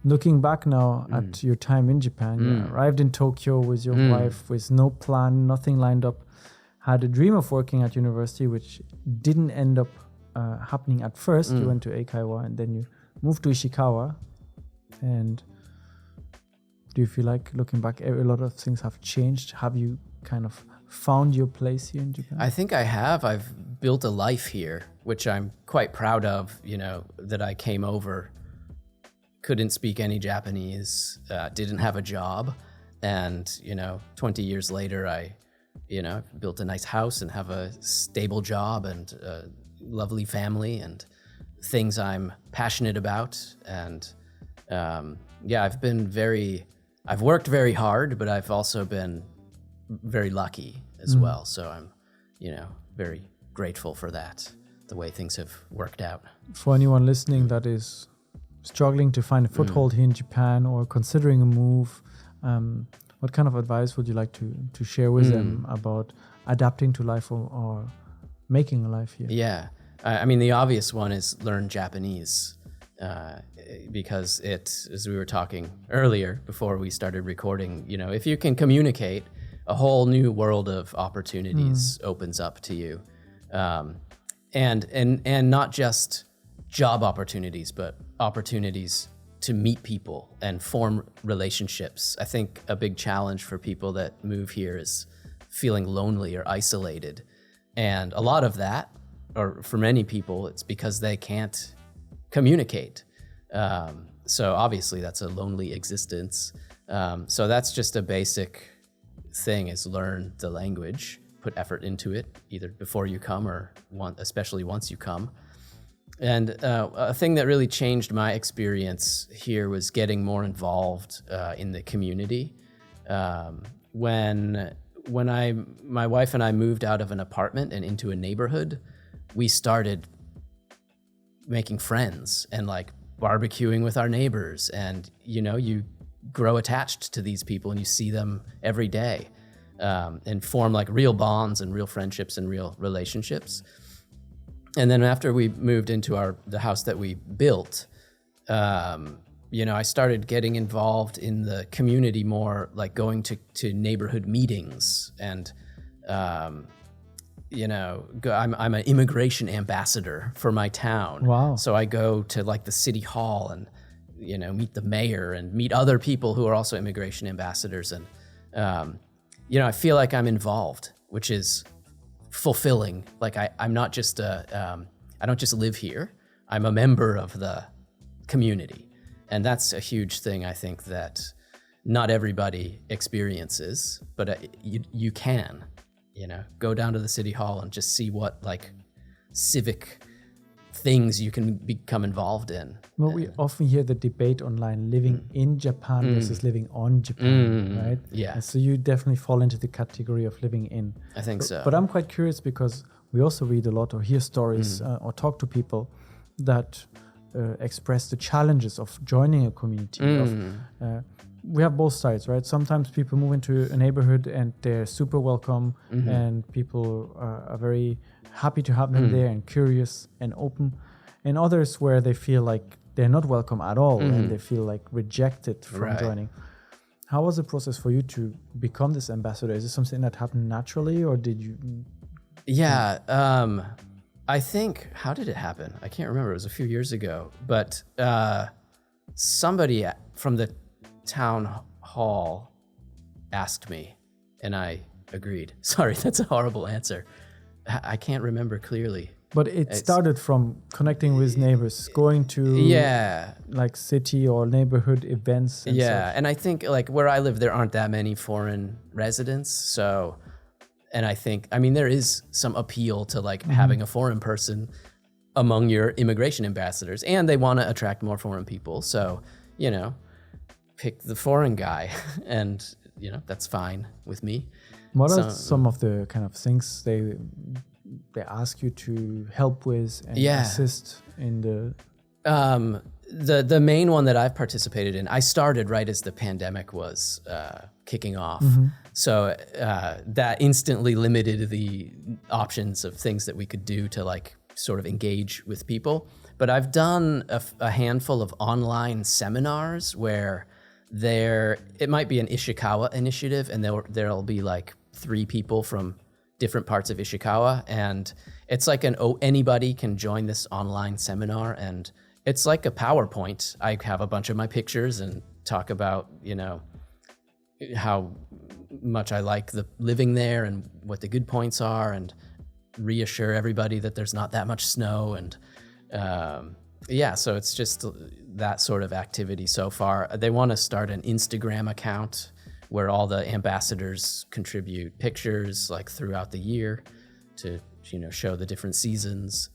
Looking back now at your time in Japan, you arrived in Tokyo with your wife with no plan, nothing lined up, had a dream of working at university, which didn't end up happening at first. You went to Eikaiwa and then you moved to Ishikawa. And do you feel like, looking back, a lot of things have changed? Have you kind of found your place here in Japan? I think I have. I've built a life here, which I'm quite proud of, that I came over, couldn't speak any Japanese, didn't have a job. And, 20 years later, I built a nice house and have a stable job and a lovely family and things I'm passionate about. And I've worked very hard, but I've also been very lucky as well. So I'm, very grateful for that, the way things have worked out. For anyone listening that is struggling to find a foothold here in Japan or considering a move, what kind of advice would you like to share with them about adapting to life or making a life here? Yeah. I mean, the obvious one is learn Japanese, because as we were talking earlier before we started recording, if you can communicate, a whole new world of opportunities opens up to you. And not just job opportunities, but opportunities to meet people and form relationships. I think a big challenge for people that move here is feeling lonely or isolated. And a lot of that, or for many people, it's because they can't communicate. So obviously that's a lonely existence. So that's just a basic thing, is learn the language, put effort into it, either before you come or especially once you come. And a thing that really changed my experience here was getting more involved in the community. When my wife and I moved out of an apartment and into a neighborhood, we started making friends and barbecuing with our neighbors. And, you grow attached to these people and you see them every day, and form real bonds and real friendships and real relationships. And then after we moved into the house that we built, I started getting involved in the community more, going to neighborhood meetings. And, I'm an immigration ambassador for my town. Wow. So I go to the city hall and, meet the mayor and meet other people who are also immigration ambassadors. And, I feel like I'm involved, which is fulfilling. I'm not just I don't just live here. I'm a member of the community. And that's a huge thing, I think, that not everybody experiences, but you can, go down to the city hall and just see what civic things you can become involved in. Well, we often hear the debate online, living in Japan versus living on Japan, right? Yeah. And so you definitely fall into the category of living in. I think so. But I'm quite curious because we also read a lot or hear stories or talk to people that express the challenges of joining a community. We have both sides, right? Sometimes people move into a neighborhood and they're super welcome and people are very happy to have them there and curious and open. And others where they feel like they're not welcome at all and they feel rejected from joining. How was the process for you to become this ambassador? Is it something that happened naturally or did you? Yeah, I think, how did it happen? I can't remember, it was a few years ago, but somebody from the town hall asked me and I agreed. Sorry, that's a horrible answer. I can't remember clearly. But it started from connecting with neighbors, going to city or neighborhood events. And such. And I think where I live, there aren't that many foreign residents. So, and I think, there is some appeal to having a foreign person among your immigration ambassadors, and they want to attract more foreign people. So, pick the foreign guy and, that's fine with me. What are some of the kind of things they ask you to help with and assist in the main one that I've participated in, I started right as the pandemic was kicking off. So that instantly limited the options of things that we could do to sort of engage with people. But I've done a handful of online seminars where it might be an Ishikawa initiative, and there'll be like 3 people from different parts of Ishikawa, and it's like anybody can join this online seminar, and it's like a PowerPoint. I have a bunch of my pictures and talk about, how much I like living there and what the good points are, and reassure everybody that there's not that much snow. And so it's just that sort of activity so far. They want to start an Instagram account where all the ambassadors contribute pictures like throughout the year to show the different seasons.